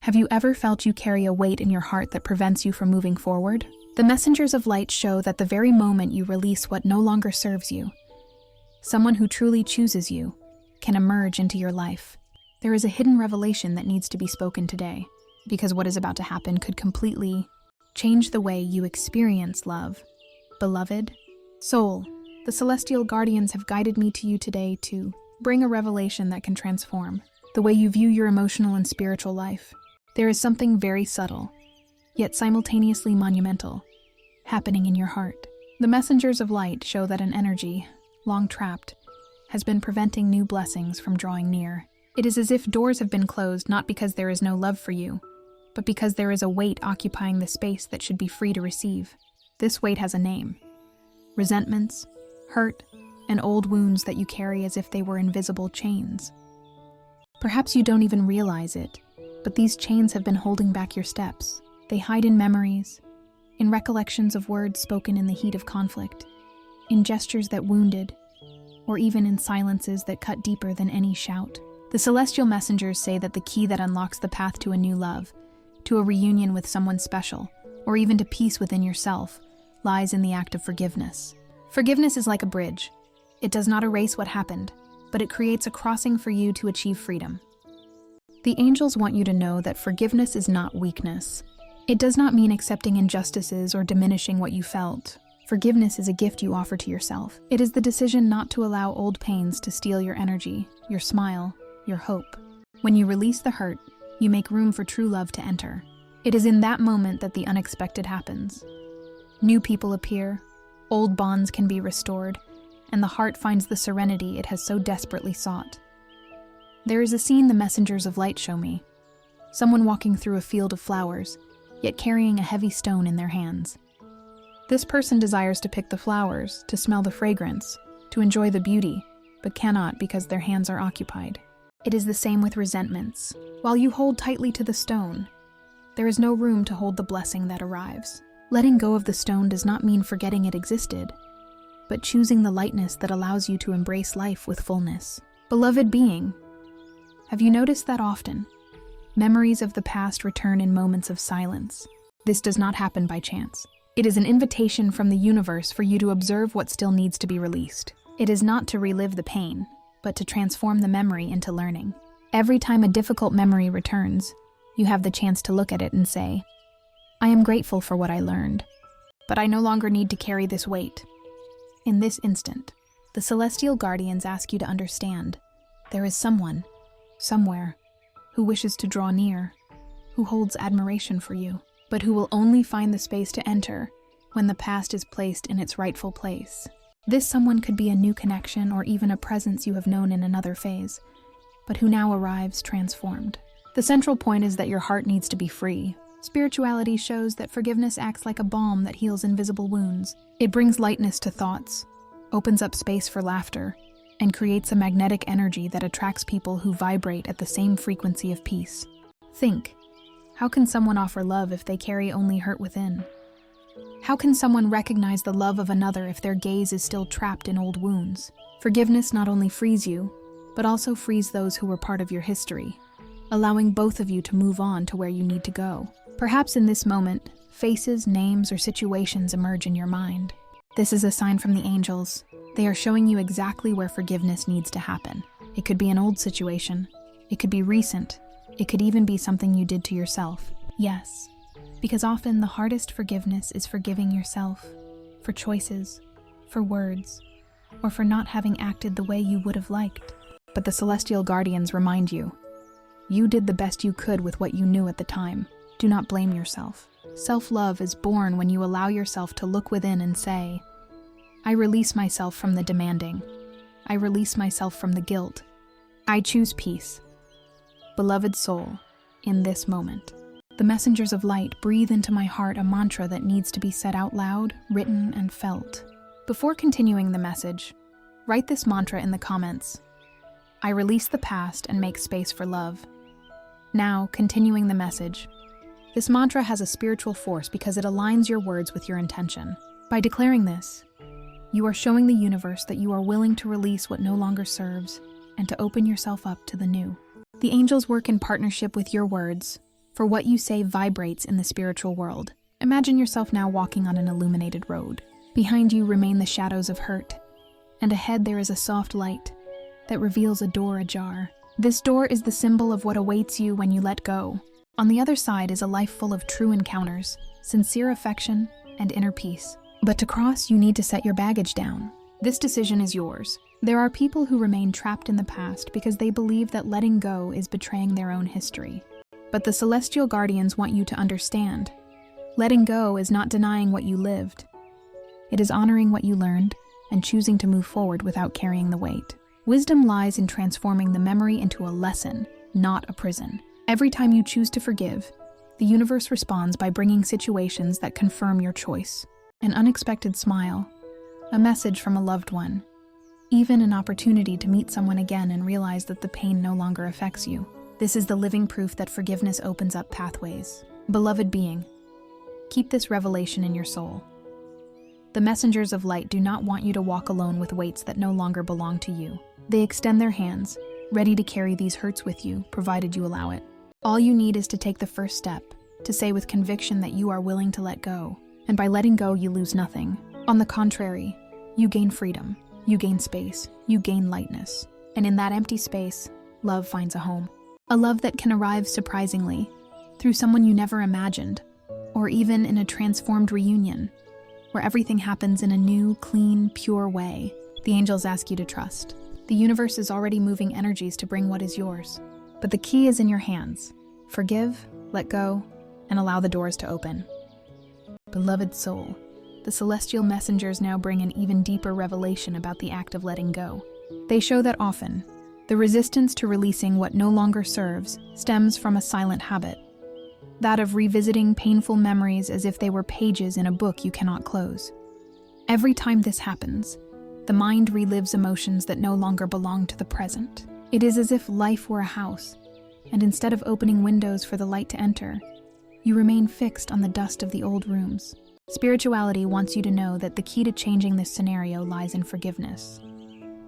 Have you ever felt you carry a weight in your heart that prevents you from moving forward? The messengers of light show that the very moment you release what no longer serves you, someone who truly chooses you can emerge into your life. There is a hidden revelation that needs to be spoken today, because what is about to happen could completely change the way you experience love. Beloved soul, the celestial guardians have guided me to you today to bring a revelation that can transform the way you view your emotional and spiritual life. There is something very subtle, yet simultaneously monumental, happening in your heart. The messengers of light show that an energy, long trapped, has been preventing new blessings from drawing near. It is as if doors have been closed not because there is no love for you, but because there is a weight occupying the space that should be free to receive. This weight has a name: resentments, hurt, and old wounds that you carry as if they were invisible chains. Perhaps you don't even realize it, but these chains have been holding back your steps. They hide in memories, in recollections of words spoken in the heat of conflict, in gestures that wounded, or even in silences that cut deeper than any shout. The celestial messengers say that the key that unlocks the path to a new love, to a reunion with someone special, or even to peace within yourself, lies in the act of forgiveness. Forgiveness is like a bridge. It does not erase what happened, but it creates a crossing for you to achieve freedom. The angels want you to know that forgiveness is not weakness. It does not mean accepting injustices or diminishing what you felt. Forgiveness is a gift you offer to yourself. It is the decision not to allow old pains to steal your energy, your smile, your hope. When you release the hurt, you make room for true love to enter. It is in that moment that the unexpected happens. New people appear, old bonds can be restored, and the heart finds the serenity it has so desperately sought. There is a scene the messengers of light show me. Someone walking through a field of flowers, yet carrying a heavy stone in their hands. This person desires to pick the flowers, to smell the fragrance, to enjoy the beauty, but cannot because their hands are occupied. It is the same with resentments. While you hold tightly to the stone, there is no room to hold the blessing that arrives. Letting go of the stone does not mean forgetting it existed, but choosing the lightness that allows you to embrace life with fullness. Beloved being, have you noticed that often? Memories of the past return in moments of silence. This does not happen by chance. It is an invitation from the universe for you to observe what still needs to be released. It is not to relive the pain, but to transform the memory into learning. Every time a difficult memory returns, you have the chance to look at it and say, I am grateful for what I learned, but I no longer need to carry this weight. In this instant, the celestial guardians ask you to understand there is someone, somewhere, who wishes to draw near, who holds admiration for you, but who will only find the space to enter when the past is placed in its rightful place. This someone could be a new connection or even a presence you have known in another phase, but who now arrives transformed. The central point is that your heart needs to be free. Spirituality shows that forgiveness acts like a balm that heals invisible wounds. It brings lightness to thoughts, opens up space for laughter, and creates a magnetic energy that attracts people who vibrate at the same frequency of peace. Think, how can someone offer love if they carry only hurt within? How can someone recognize the love of another if their gaze is still trapped in old wounds? Forgiveness not only frees you, but also frees those who were part of your history, allowing both of you to move on to where you need to go. Perhaps in this moment, faces, names, or situations emerge in your mind. This is a sign from the angels. They are showing you exactly where forgiveness needs to happen. It could be an old situation. It could be recent. It could even be something you did to yourself. Yes, because often the hardest forgiveness is forgiving yourself for choices, for words, or for not having acted the way you would have liked. But the celestial guardians remind you, you did the best you could with what you knew at the time. Do not blame yourself. Self-love is born when you allow yourself to look within and say, I release myself from the demanding. I release myself from the guilt. I choose peace. Beloved soul, in this moment, the messengers of light breathe into my heart a mantra that needs to be said out loud, written, and felt. Before continuing the message, write this mantra in the comments. I release the past and make space for love. Now, continuing the message, this mantra has a spiritual force because it aligns your words with your intention. By declaring this, you are showing the universe that you are willing to release what no longer serves and to open yourself up to the new. The angels work in partnership with your words, for what you say vibrates in the spiritual world. Imagine yourself now walking on an illuminated road. Behind you remain the shadows of hurt, and ahead there is a soft light that reveals a door ajar. This door is the symbol of what awaits you when you let go. On the other side is a life full of true encounters, sincere affection, and inner peace. But to cross, you need to set your baggage down. This decision is yours. There are people who remain trapped in the past because they believe that letting go is betraying their own history. But the celestial guardians want you to understand. Letting go is not denying what you lived. It is honoring what you learned and choosing to move forward without carrying the weight. Wisdom lies in transforming the memory into a lesson, not a prison. Every time you choose to forgive, the universe responds by bringing situations that confirm your choice. An unexpected smile, a message from a loved one, even an opportunity to meet someone again and realize that the pain no longer affects you. This is the living proof that forgiveness opens up pathways. Beloved being, keep this revelation in your soul. The messengers of light do not want you to walk alone with weights that no longer belong to you. They extend their hands, ready to carry these hurts with you, provided you allow it. All you need is to take the first step, to say with conviction that you are willing to let go. And by letting go, you lose nothing. On the contrary, you gain freedom, you gain space, you gain lightness. And in that empty space, love finds a home. A love that can arrive surprisingly, through someone you never imagined, or even in a transformed reunion, where everything happens in a new, clean, pure way. The angels ask you to trust. The universe is already moving energies to bring what is yours. But the key is in your hands. Forgive, let go, and allow the doors to open. Beloved soul, the celestial messengers now bring an even deeper revelation about the act of letting go. They show that often, the resistance to releasing what no longer serves stems from a silent habit, that of revisiting painful memories as if they were pages in a book you cannot close. Every time this happens, the mind relives emotions that no longer belong to the present. It is as if life were a house, and instead of opening windows for the light to enter, you remain fixed on the dust of the old rooms. Spirituality wants you to know that the key to changing this scenario lies in forgiveness,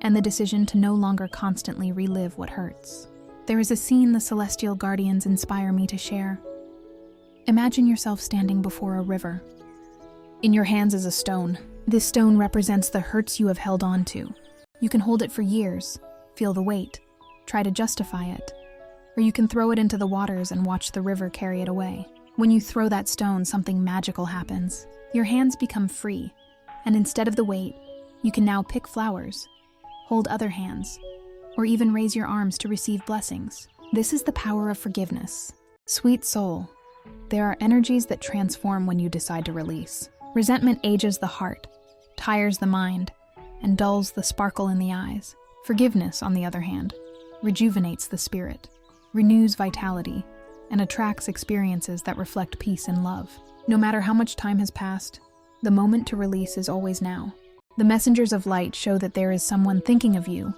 and the decision to no longer constantly relive what hurts. There is a scene the celestial guardians inspire me to share. Imagine yourself standing before a river. In your hands is a stone. This stone represents the hurts you have held on to. You can hold it for years, feel the weight, try to justify it, or you can throw it into the waters and watch the river carry it away. When you throw that stone, something magical happens. Your hands become free, and instead of the weight, you can now pick flowers, hold other hands, or even raise your arms to receive blessings. This is the power of forgiveness. Sweet soul, there are energies that transform when you decide to release. Resentment ages the heart, tires the mind, and dulls the sparkle in the eyes. Forgiveness, on the other hand, rejuvenates the spirit, renews vitality, and attracts experiences that reflect peace and love. No matter how much time has passed, the moment to release is always now. The messengers of light show that there is someone thinking of you,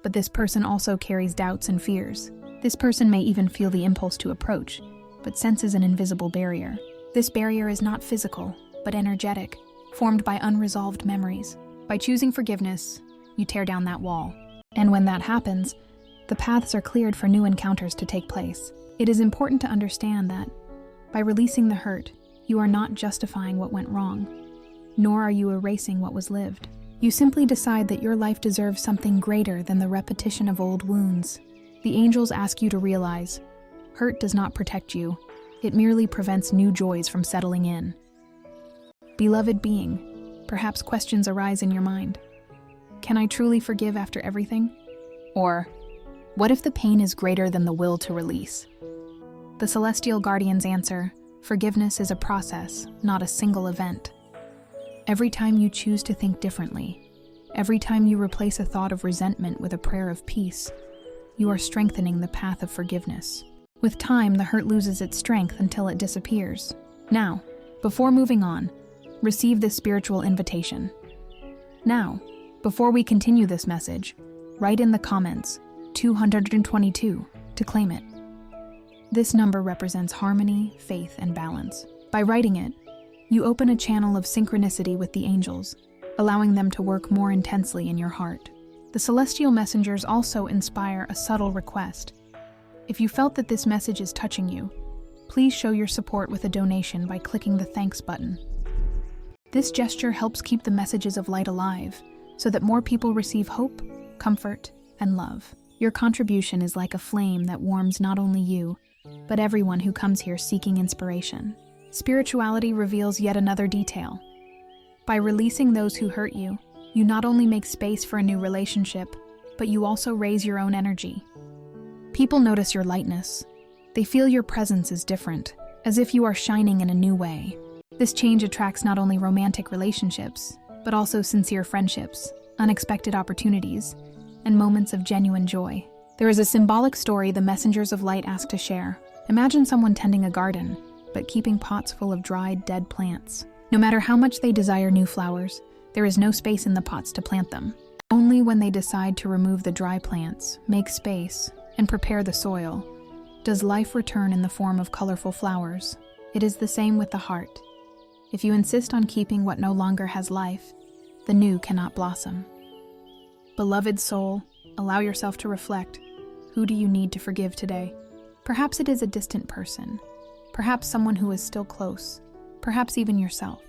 but this person also carries doubts and fears. This person may even feel the impulse to approach, but senses an invisible barrier. This barrier is not physical, but energetic, formed by unresolved memories. By choosing forgiveness, you tear down that wall. And when that happens, the paths are cleared for new encounters to take place. It is important to understand that, by releasing the hurt, you are not justifying what went wrong, nor are you erasing what was lived. You simply decide that your life deserves something greater than the repetition of old wounds. The angels ask you to realize, hurt does not protect you, it merely prevents new joys from settling in. Beloved being, perhaps questions arise in your mind. Can I truly forgive after everything? Or, what if the pain is greater than the will to release? The celestial guardians answer, forgiveness is a process, not a single event. Every time you choose to think differently, every time you replace a thought of resentment with a prayer of peace, you are strengthening the path of forgiveness. With time, the hurt loses its strength until it disappears. Now, before moving on, receive this spiritual invitation. Now, before we continue this message, write in the comments 222 to claim it. This number represents harmony, faith, and balance. By writing it, you open a channel of synchronicity with the angels, allowing them to work more intensely in your heart. The celestial messengers also inspire a subtle request. If you felt that this message is touching you, please show your support with a donation by clicking the thanks button. This gesture helps keep the messages of light alive so that more people receive hope, comfort, and love. Your contribution is like a flame that warms not only you, but everyone who comes here seeking inspiration. Spirituality reveals yet another detail. By releasing those who hurt you, you not only make space for a new relationship, but you also raise your own energy. People notice your lightness. They feel your presence is different, as if you are shining in a new way. This change attracts not only romantic relationships, but also sincere friendships, unexpected opportunities, and moments of genuine joy. There is a symbolic story the messengers of light ask to share. Imagine someone tending a garden, but keeping pots full of dried, dead plants. No matter how much they desire new flowers, there is no space in the pots to plant them. Only when they decide to remove the dry plants, make space, and prepare the soil, does life return in the form of colorful flowers. It is the same with the heart. If you insist on keeping what no longer has life, the new cannot blossom. Beloved soul, allow yourself to reflect. Who do you need to forgive today? Perhaps it is a distant person. Perhaps someone who is still close. Perhaps even yourself.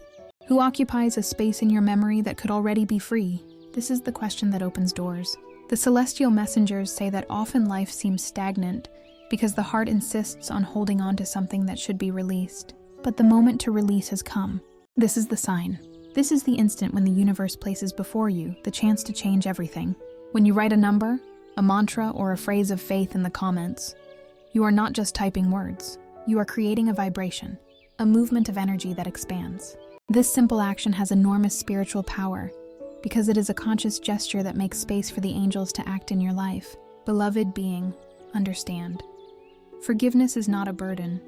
Who occupies a space in your memory that could already be free? This is the question that opens doors. The celestial messengers say that often life seems stagnant because the heart insists on holding on to something that should be released. But the moment to release has come. This is the sign. This is the instant when the universe places before you the chance to change everything. When you write a number, a mantra, or a phrase of faith in the comments, you are not just typing words. You are creating a vibration, a movement of energy that expands. This simple action has enormous spiritual power because it is a conscious gesture that makes space for the angels to act in your life. Beloved being, understand. Forgiveness is not a burden.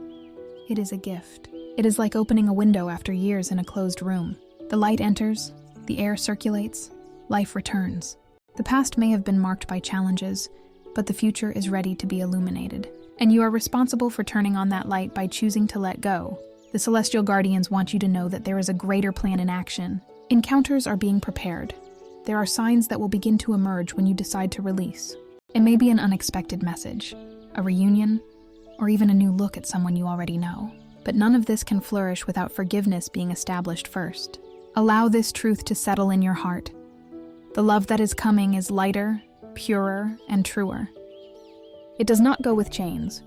It is a gift. It is like opening a window after years in a closed room. The light enters, the air circulates, life returns. The past may have been marked by challenges, but the future is ready to be illuminated. And you are responsible for turning on that light by choosing to let go. The celestial guardians want you to know that there is a greater plan in action. Encounters are being prepared. There are signs that will begin to emerge when you decide to release. It may be an unexpected message, a reunion, or even a new look at someone you already know. But none of this can flourish without forgiveness being established first. Allow this truth to settle in your heart. The love that is coming is lighter, purer, and truer. It does not go with chains.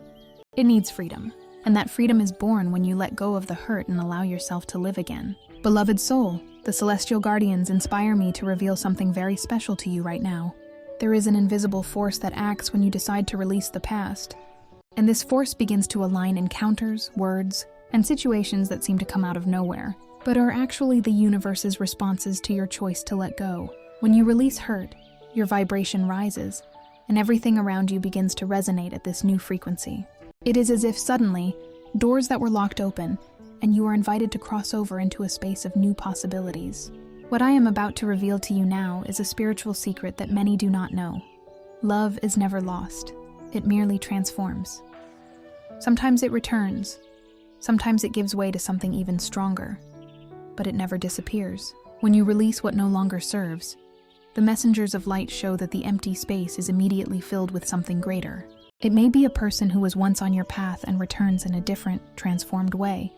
It needs freedom. And that freedom is born when you let go of the hurt and allow yourself to live again. Beloved soul, the celestial guardians inspire me to reveal something very special to you right now. There is an invisible force that acts when you decide to release the past. And this force begins to align encounters, words, and situations that seem to come out of nowhere, but are actually the universe's responses to your choice to let go. When you release hurt, your vibration rises, and everything around you begins to resonate at this new frequency. It is as if suddenly, doors that were locked open, and you are invited to cross over into a space of new possibilities. What I am about to reveal to you now is a spiritual secret that many do not know. Love is never lost. It merely transforms. Sometimes it returns. Sometimes it gives way to something even stronger. But it never disappears. When you release what no longer serves, the messengers of light show that the empty space is immediately filled with something greater. It may be a person who was once on your path and returns in a different, transformed way.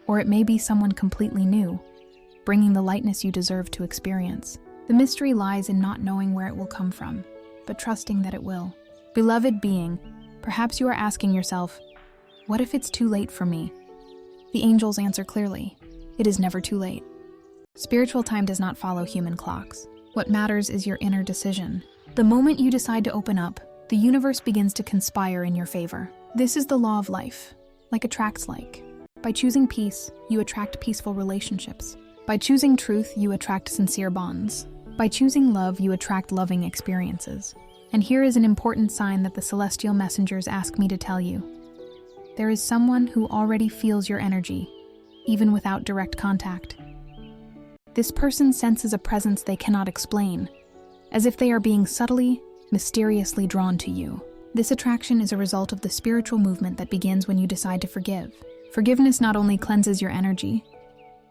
Or it may be someone completely new, bringing the lightness you deserve to experience. The mystery lies in not knowing where it will come from, but trusting that it will. Beloved being, perhaps you are asking yourself, what if it's too late for me? The angels answer clearly, it is never too late. Spiritual time does not follow human clocks. What matters is your inner decision. The moment you decide to open up, the universe begins to conspire in your favor. This is the law of life, like attracts like. By choosing peace, you attract peaceful relationships. By choosing truth, you attract sincere bonds. By choosing love, you attract loving experiences. And here is an important sign that the celestial messengers ask me to tell you. There is someone who already feels your energy, even without direct contact. This person senses a presence they cannot explain, as if they are being subtly, mysteriously drawn to you. This attraction is a result of the spiritual movement that begins when you decide to forgive. Forgiveness not only cleanses your energy,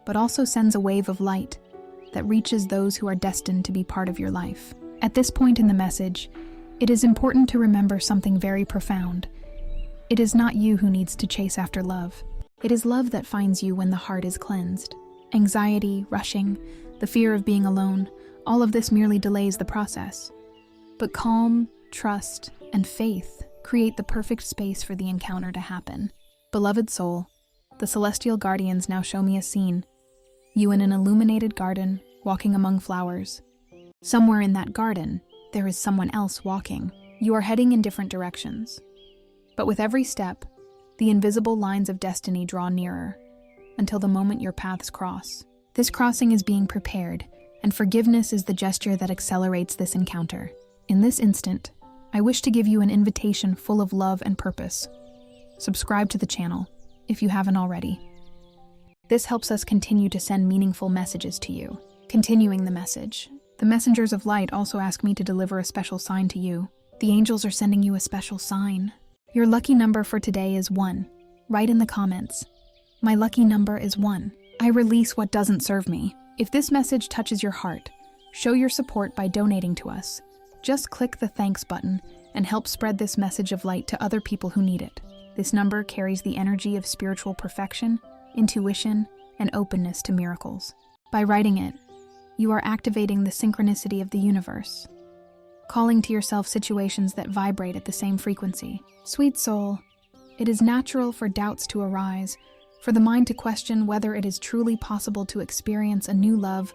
but also sends a wave of light that reaches those who are destined to be part of your life. At this point in the message, it is important to remember something very profound. It is not you who needs to chase after love. It is love that finds you when the heart is cleansed. Anxiety, rushing, the fear of being alone, all of this merely delays the process. But calm, trust, and faith create the perfect space for the encounter to happen. Beloved soul, the celestial guardians now show me a scene. You in an illuminated garden, walking among flowers. Somewhere in that garden, there is someone else walking. You are heading in different directions. But with every step, the invisible lines of destiny draw nearer, until the moment your paths cross. This crossing is being prepared, and forgiveness is the gesture that accelerates this encounter. In this instant, I wish to give you an invitation full of love and purpose. Subscribe to the channel, if you haven't already. This helps us continue to send meaningful messages to you. Continuing the message, the messengers of light also ask me to deliver a special sign to you. The angels are sending you a special sign. Your lucky number for today is 1. Write in the comments, "My lucky number is 1. I release what doesn't serve me." If this message touches your heart, show your support by donating to us. Just click the thanks button and help spread this message of light to other people who need it. This number carries the energy of spiritual perfection, intuition, and openness to miracles. By writing it, you are activating the synchronicity of the universe, calling to yourself situations that vibrate at the same frequency. Sweet soul, it is natural for doubts to arise, for the mind to question whether it is truly possible to experience a new love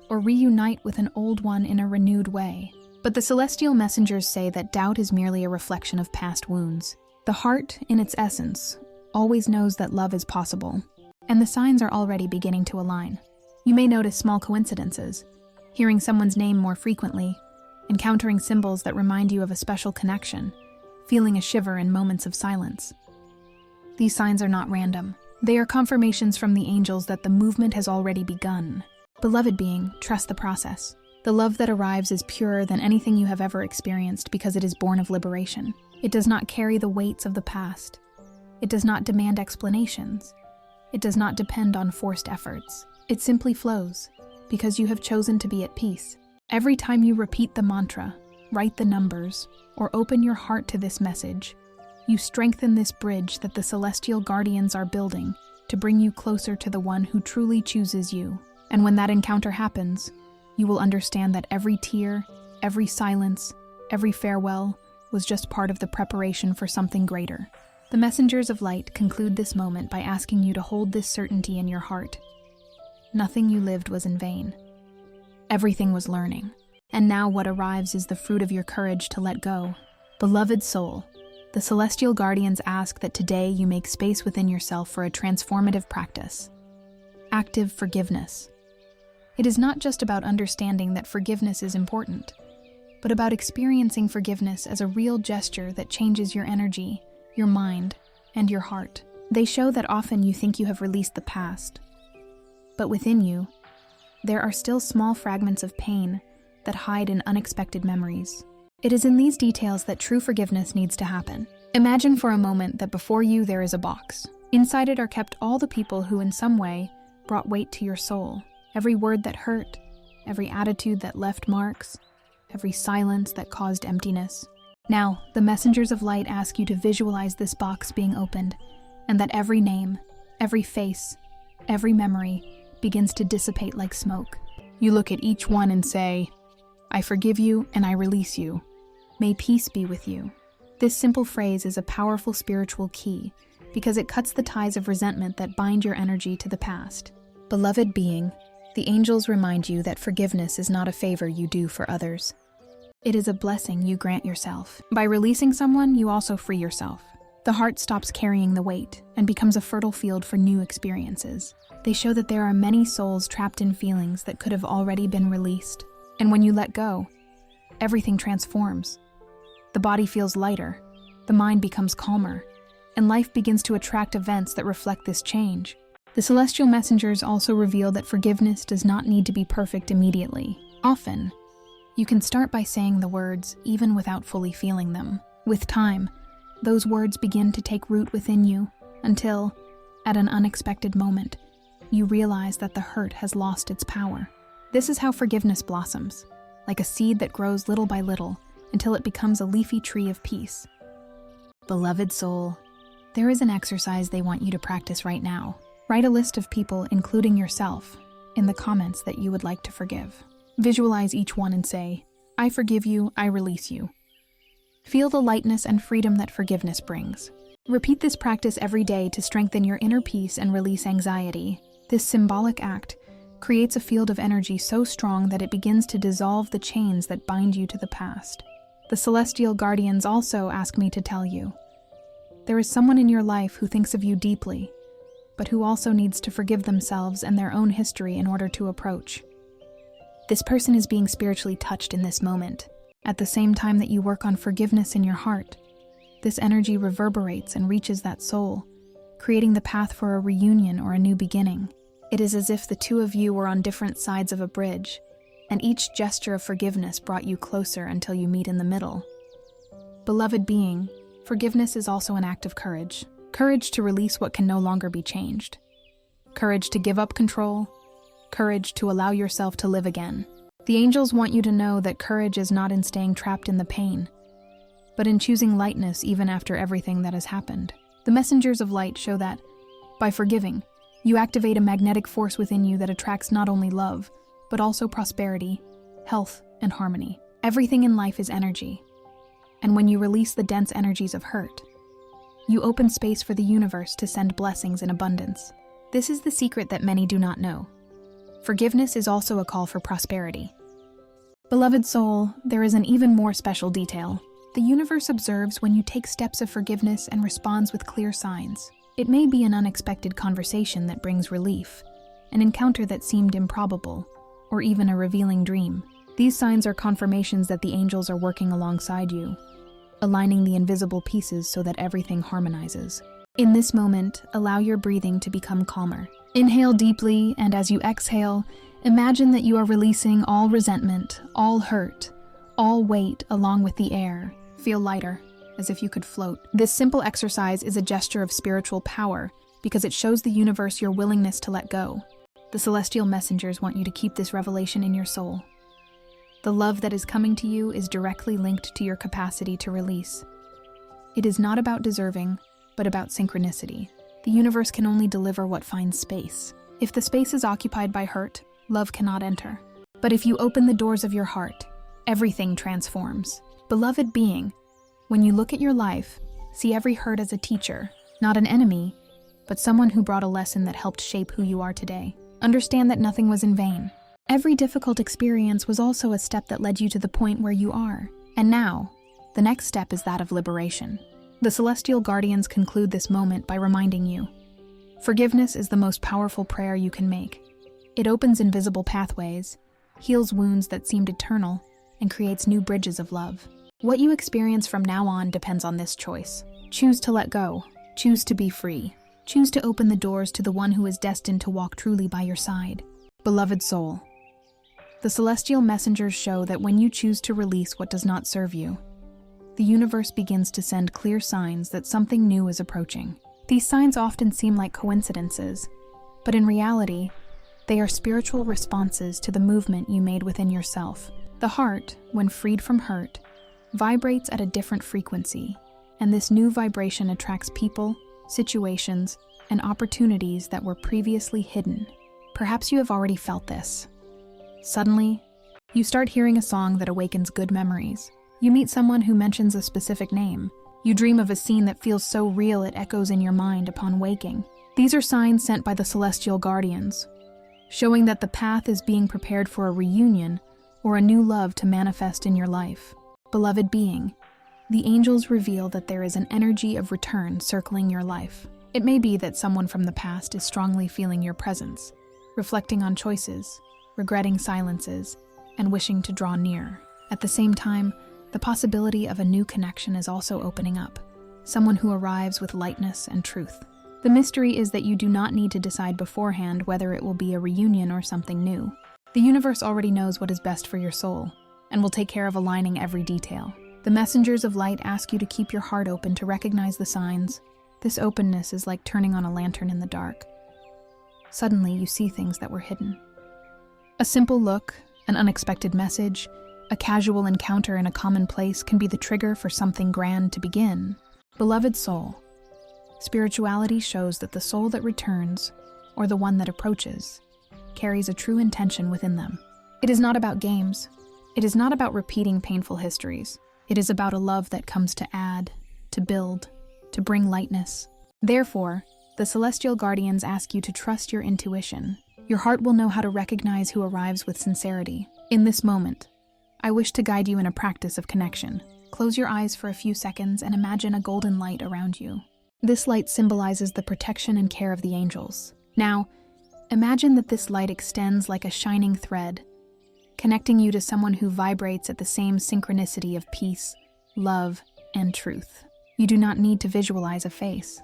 or reunite with an old one in a renewed way. But the celestial messengers say that doubt is merely a reflection of past wounds. The heart, in its essence, always knows that love is possible, and the signs are already beginning to align. You may notice small coincidences, hearing someone's name more frequently, encountering symbols that remind you of a special connection, feeling a shiver in moments of silence. These signs are not random. They are confirmations from the angels that the movement has already begun. Beloved being, trust the process. The love that arrives is purer than anything you have ever experienced because it is born of liberation. It does not carry the weights of the past. It does not demand explanations. It does not depend on forced efforts. It simply flows because you have chosen to be at peace. Every time you repeat the mantra, write the numbers, or open your heart to this message, you strengthen this bridge that the celestial guardians are building to bring you closer to the one who truly chooses you. And when that encounter happens, you will understand that every tear, every silence, every farewell was just part of the preparation for something greater. The messengers of light conclude this moment by asking you to hold this certainty in your heart. Nothing you lived was in vain. Everything was learning. And now what arrives is the fruit of your courage to let go. Beloved soul, the celestial guardians ask that today you make space within yourself for a transformative practice. Active forgiveness. It is not just about understanding that forgiveness is important, but about experiencing forgiveness as a real gesture that changes your energy, your mind, and your heart. They show that often you think you have released the past, but within you, there are still small fragments of pain that hide in unexpected memories. It is in these details that true forgiveness needs to happen. Imagine for a moment that before you there is a box. Inside it are kept all the people who in some way brought weight to your soul. Every word that hurt, every attitude that left marks, every silence that caused emptiness. Now, the messengers of light ask you to visualize this box being opened, and that every name, every face, every memory begins to dissipate like smoke. You look at each one and say, "I forgive you and I release you. May peace be with you." This simple phrase is a powerful spiritual key because it cuts the ties of resentment that bind your energy to the past. Beloved being, the angels remind you that forgiveness is not a favor you do for others. It is a blessing you grant yourself. By releasing someone, you also free yourself. The heart stops carrying the weight and becomes a fertile field for new experiences. They show that there are many souls trapped in feelings that could have already been released. And when you let go, everything transforms. The body feels lighter, the mind becomes calmer, and life begins to attract events that reflect this change. The celestial messengers also reveal that forgiveness does not need to be perfect immediately. Often, you can start by saying the words even without fully feeling them. With time, those words begin to take root within you until, at an unexpected moment, you realize that the hurt has lost its power. This is how forgiveness blossoms, like a seed that grows little by little until it becomes a leafy tree of peace. Beloved soul, There is an exercise they want you to practice right now. Write a list of people, including yourself, in the comments that you would like to forgive. Visualize each one and say, "I forgive you, I release you." Feel the lightness and freedom that forgiveness brings. Repeat this practice every day to strengthen your inner peace and release anxiety. This symbolic act creates a field of energy so strong that it begins to dissolve the chains that bind you to the past. The celestial guardians also ask me to tell you, there is someone in your life who thinks of you deeply, but who also needs to forgive themselves and their own history in order to approach. This person is being spiritually touched in this moment. At the same time that you work on forgiveness in your heart, this energy reverberates and reaches that soul, creating the path for a reunion or a new beginning. It is as if the two of you were on different sides of a bridge, and each gesture of forgiveness brought you closer until you meet in the middle. Beloved being, forgiveness is also an act of courage. Courage to release what can no longer be changed. Courage to give up control. Courage to allow yourself to live again. The angels want you to know that courage is not in staying trapped in the pain, but in choosing lightness even after everything that has happened. The messengers of light show that, by forgiving, you activate a magnetic force within you that attracts not only love, but also prosperity, health, and harmony. Everything in life is energy, and when you release the dense energies of hurt, you open space for the universe to send blessings in abundance. This is the secret that many do not know. Forgiveness is also a call for prosperity. Beloved soul, there is an even more special detail. The universe observes when you take steps of forgiveness and responds with clear signs. It may be an unexpected conversation that brings relief, an encounter that seemed improbable, or even a revealing dream. These signs are confirmations that the angels are working alongside you, aligning the invisible pieces so that everything harmonizes. In this moment, allow your breathing to become calmer. Inhale deeply, and as you exhale, imagine that you are releasing all resentment, all hurt, all weight along with the air. Feel lighter, as if you could float. This simple exercise is a gesture of spiritual power because it shows the universe your willingness to let go. The celestial messengers want you to keep this revelation in your soul. The love that is coming to you is directly linked to your capacity to release. It is not about deserving, but about synchronicity. The universe can only deliver what finds space. If the space is occupied by hurt, love cannot enter. But if you open the doors of your heart, everything transforms. Beloved being, when you look at your life, see every hurt as a teacher, not an enemy, but someone who brought a lesson that helped shape who you are today. Understand that nothing was in vain. Every difficult experience was also a step that led you to the point where you are. And now, the next step is that of liberation. The celestial guardians conclude this moment by reminding you, forgiveness is the most powerful prayer you can make. It opens invisible pathways, heals wounds that seemed eternal, and creates new bridges of love. What you experience from now on depends on this choice. Choose to let go. Choose to be free. Choose to open the doors to the one who is destined to walk truly by your side. Beloved soul, the celestial messengers show that when you choose to release what does not serve you, the universe begins to send clear signs that something new is approaching. These signs often seem like coincidences, but in reality, they are spiritual responses to the movement you made within yourself. The heart, when freed from hurt, vibrates at a different frequency, and this new vibration attracts people, situations, and opportunities that were previously hidden. Perhaps you have already felt this. Suddenly, you start hearing a song that awakens good memories. You meet someone who mentions a specific name. You dream of a scene that feels so real it echoes in your mind upon waking. These are signs sent by the celestial guardians, showing that the path is being prepared for a reunion or a new love to manifest in your life. Beloved being, the angels reveal that there is an energy of return circling your life. It may be that someone from the past is strongly feeling your presence, reflecting on choices, regretting silences, and wishing to draw near. At the same time, the possibility of a new connection is also opening up, someone who arrives with lightness and truth. The mystery is that you do not need to decide beforehand whether it will be a reunion or something new. The universe already knows what is best for your soul, and will take care of aligning every detail. The messengers of light ask you to keep your heart open to recognize the signs. This openness is like turning on a lantern in the dark. Suddenly, you see things that were hidden. A simple look, an unexpected message, a casual encounter in a common place can be the trigger for something grand to begin. Beloved soul, Spirituality shows that the soul that returns, or the one that approaches, carries a true intention within them. It is not about games. It is not about repeating painful histories. It is about a love that comes to add, to build, to bring lightness. Therefore, the celestial guardians ask you to trust your intuition. Your heart will know how to recognize who arrives with sincerity. In this moment, I wish to guide you in a practice of connection. Close your eyes for a few seconds and imagine a golden light around you. This light symbolizes the protection and care of the angels. Now, imagine that this light extends like a shining thread, connecting you to someone who vibrates at the same synchronicity of peace, love, and truth. You do not need to visualize a face.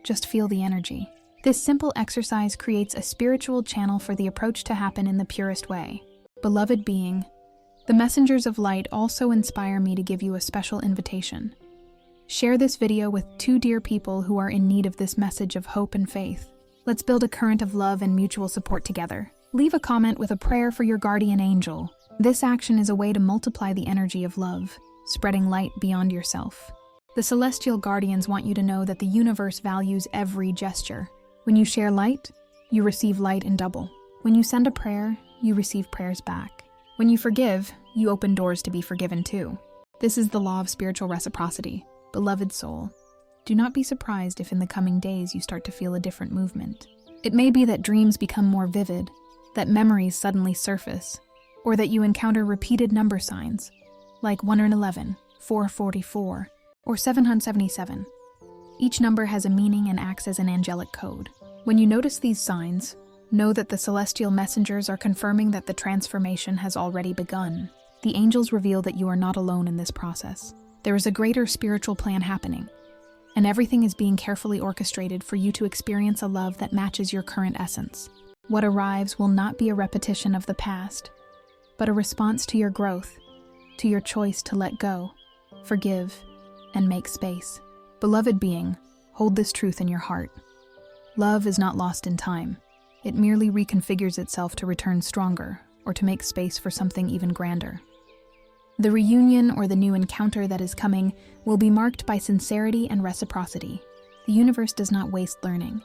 Just feel the energy. This simple exercise creates a spiritual channel for the approach to happen in the purest way. Beloved being, the messengers of light also inspire me to give you a special invitation. Share this video with 2 dear people who are in need of this message of hope and faith. Let's build a current of love and mutual support together. Leave a comment with a prayer for your guardian angel. This action is a way to multiply the energy of love, spreading light beyond yourself. The celestial guardians want you to know that the universe values every gesture. When you share light, you receive light in double. When you send a prayer, you receive prayers back. When you forgive, you open doors to be forgiven too. This is the law of spiritual reciprocity. Beloved soul, do not be surprised if in the coming days you start to feel a different movement. It may be that dreams become more vivid, that memories suddenly surface, or that you encounter repeated number signs, like 111, 444, or 777. Each number has a meaning and acts as an angelic code. When you notice these signs, know that the celestial messengers are confirming that the transformation has already begun. The angels reveal that you are not alone in this process. There is a greater spiritual plan happening, and everything is being carefully orchestrated for you to experience a love that matches your current essence. What arrives will not be a repetition of the past, but a response to your growth, to your choice to let go, forgive, and make space. Beloved being, hold this truth in your heart. Love is not lost in time. It merely reconfigures itself to return stronger, or to make space for something even grander. The reunion or the new encounter that is coming will be marked by sincerity and reciprocity. The universe does not waste learning.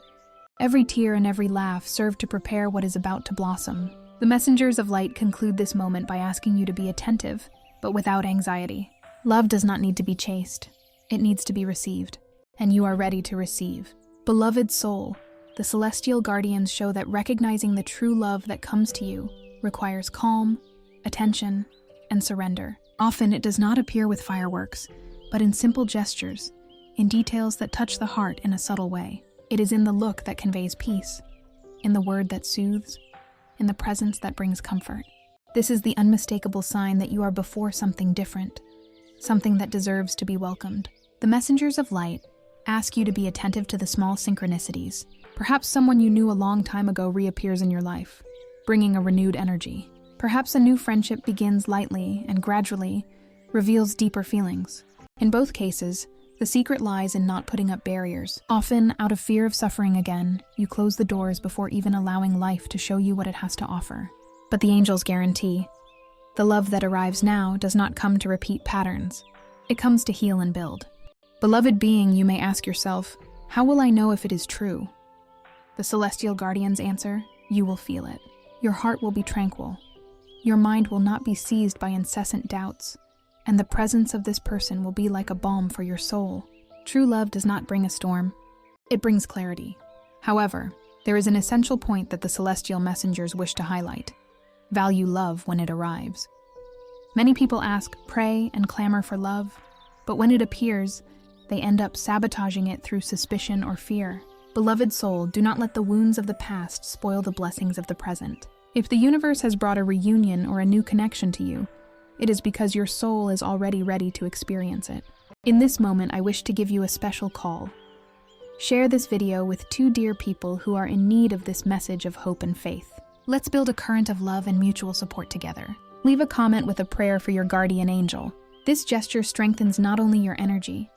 Every tear and every laugh serve to prepare what is about to blossom. The messengers of light conclude this moment by asking you to be attentive, but without anxiety. Love does not need to be chased. It needs to be received, and you are ready to receive. Beloved soul, the celestial guardians show that recognizing the true love that comes to you requires calm, attention, and surrender. Often it does not appear with fireworks, but in simple gestures, in details that touch the heart in a subtle way. It is in the look that conveys peace, in the word that soothes, in the presence that brings comfort. This is the unmistakable sign that you are before something different, something that deserves to be welcomed. The messengers of light ask you to be attentive to the small synchronicities. Perhaps someone you knew a long time ago reappears in your life, bringing a renewed energy. Perhaps a new friendship begins lightly and gradually reveals deeper feelings. In both cases, the secret lies in not putting up barriers. Often, out of fear of suffering again, you close the doors before even allowing life to show you what it has to offer. But the angels guarantee, the love that arrives now does not come to repeat patterns. It comes to heal and build. Beloved being, you may ask yourself, how will I know if it is true? The celestial guardians answer, you will feel it. Your heart will be tranquil. Your mind will not be seized by incessant doubts, and the presence of this person will be like a balm for your soul. True love does not bring a storm. It brings clarity. However, there is an essential point that the celestial messengers wish to highlight. Value love when it arrives. Many people ask, pray, and clamor for love, but when it appears, they end up sabotaging it through suspicion or fear. Beloved soul, do not let the wounds of the past spoil the blessings of the present. If the universe has brought a reunion or a new connection to you, it is because your soul is already ready to experience it. In this moment, I wish to give you a special call. Share this video with 2 dear people who are in need of this message of hope and faith. Let's build a current of love and mutual support together. Leave a comment with a prayer for your guardian angel. This gesture strengthens not only your energy,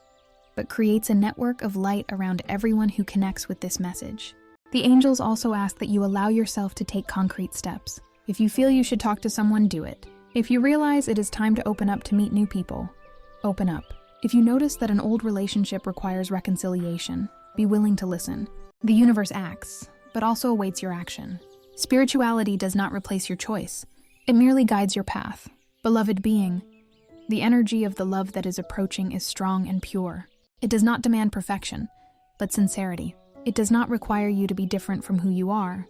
but creates a network of light around everyone who connects with this message. The angels also ask that you allow yourself to take concrete steps. If you feel you should talk to someone, do it. If you realize it is time to open up to meet new people, open up. If you notice that an old relationship requires reconciliation, be willing to listen. The universe acts, but also awaits your action. Spirituality does not replace your choice. It merely guides your path. Beloved being, the energy of the love that is approaching is strong and pure. It does not demand perfection, but sincerity. It does not require you to be different from who you are,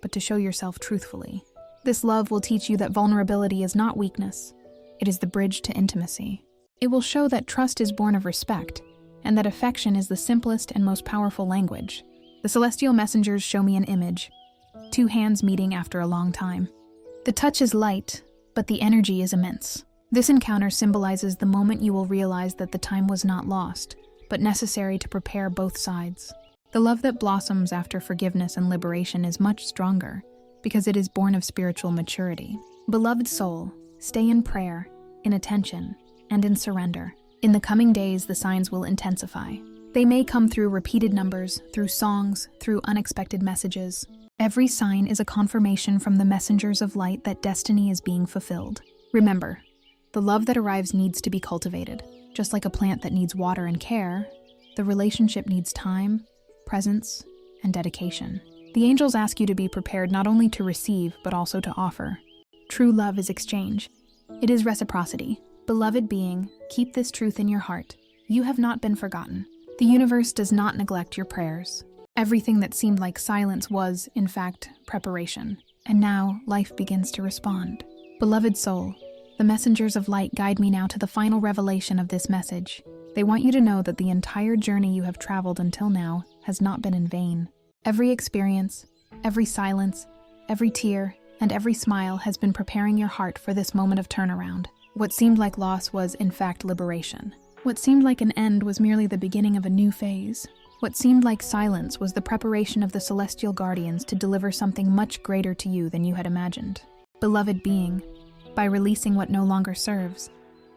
but to show yourself truthfully. This love will teach you that vulnerability is not weakness. It is the bridge to intimacy. It will show that trust is born of respect, and that affection is the simplest and most powerful language. The celestial messengers show me an image, two hands meeting after a long time. The touch is light, but the energy is immense. This encounter symbolizes the moment you will realize that the time was not lost, but necessary to prepare both sides. The love that blossoms after forgiveness and liberation is much stronger, because it is born of spiritual maturity. Beloved soul, stay in prayer, in attention, and in surrender. In the coming days, the signs will intensify. They may come through repeated numbers, through songs, through unexpected messages. Every sign is a confirmation from the messengers of light that destiny is being fulfilled. Remember, the love that arrives needs to be cultivated. Just like a plant that needs water and care, the relationship needs time, presence, and dedication. The angels ask you to be prepared not only to receive, but also to offer. True love is exchange. It is reciprocity. Beloved being, keep this truth in your heart. You have not been forgotten. The universe does not neglect your prayers. Everything that seemed like silence was, in fact, preparation. And now, life begins to respond. Beloved soul, the messengers of light guide me now to the final revelation of this message. They want you to know that the entire journey you have traveled until now has not been in vain. Every experience, every silence, every tear, and every smile has been preparing your heart for this moment of turnaround. What seemed like loss was, in fact, liberation. What seemed like an end was merely the beginning of a new phase. What seemed like silence was the preparation of the celestial guardians to deliver something much greater to you than you had imagined. Beloved being, by releasing what no longer serves,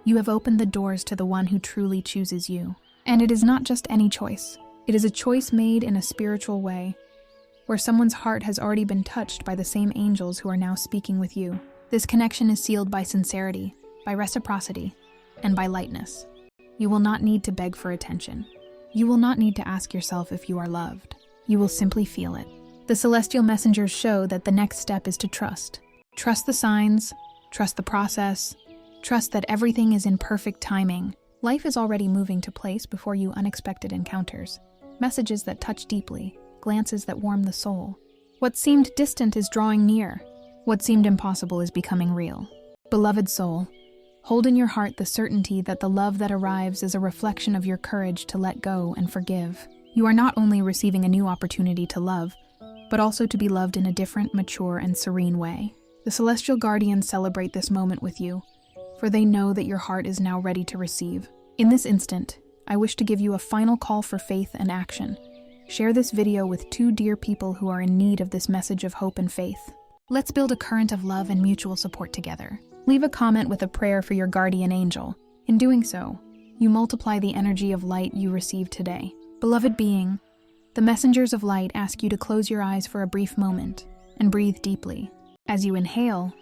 you have opened the doors to the one who truly chooses you. And it is not just any choice. It is a choice made in a spiritual way, where someone's heart has already been touched by the same angels who are now speaking with you. This connection is sealed by sincerity, by reciprocity, and by lightness. You will not need to beg for attention. You will not need to ask yourself if you are loved. You will simply feel it. The celestial messengers show that the next step is to trust. Trust the signs, trust the process, trust that everything is in perfect timing. Life is already moving to place before you unexpected encounters, messages that touch deeply, glances that warm the soul. What seemed distant is drawing near. What seemed impossible is becoming real. Beloved soul, hold in your heart the certainty that the love that arrives is a reflection of your courage to let go and forgive. You are not only receiving a new opportunity to love, but also to be loved in a different, mature, and serene way. The celestial guardians celebrate this moment with you, for they know that your heart is now ready to receive. In this instant, I wish to give you a final call for faith and action. Share this video with 2 dear people who are in need of this message of hope and faith. Let's build a current of love and mutual support together. Leave a comment with a prayer for your guardian angel. In doing so, you multiply the energy of light you received today. Beloved being, the messengers of light ask you to close your eyes for a brief moment and breathe deeply. As you inhale,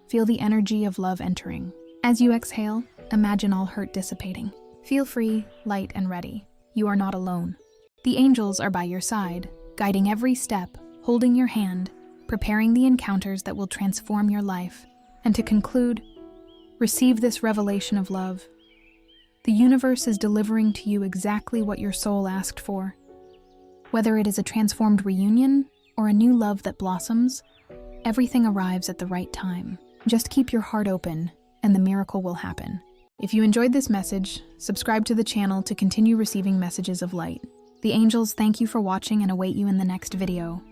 feel the energy of love entering. As you exhale, imagine all hurt dissipating. Feel free, light, and ready. You are not alone. The angels are by your side, guiding every step, holding your hand, preparing the encounters that will transform your life. And to conclude, receive this revelation of love. The universe is delivering to you exactly what your soul asked for. Whether it is a transformed reunion or a new love that blossoms, everything arrives at the right time. Just keep your heart open, and the miracle will happen. If you enjoyed this message, subscribe to the channel to continue receiving messages of light. The angels thank you for watching and await you in the next video.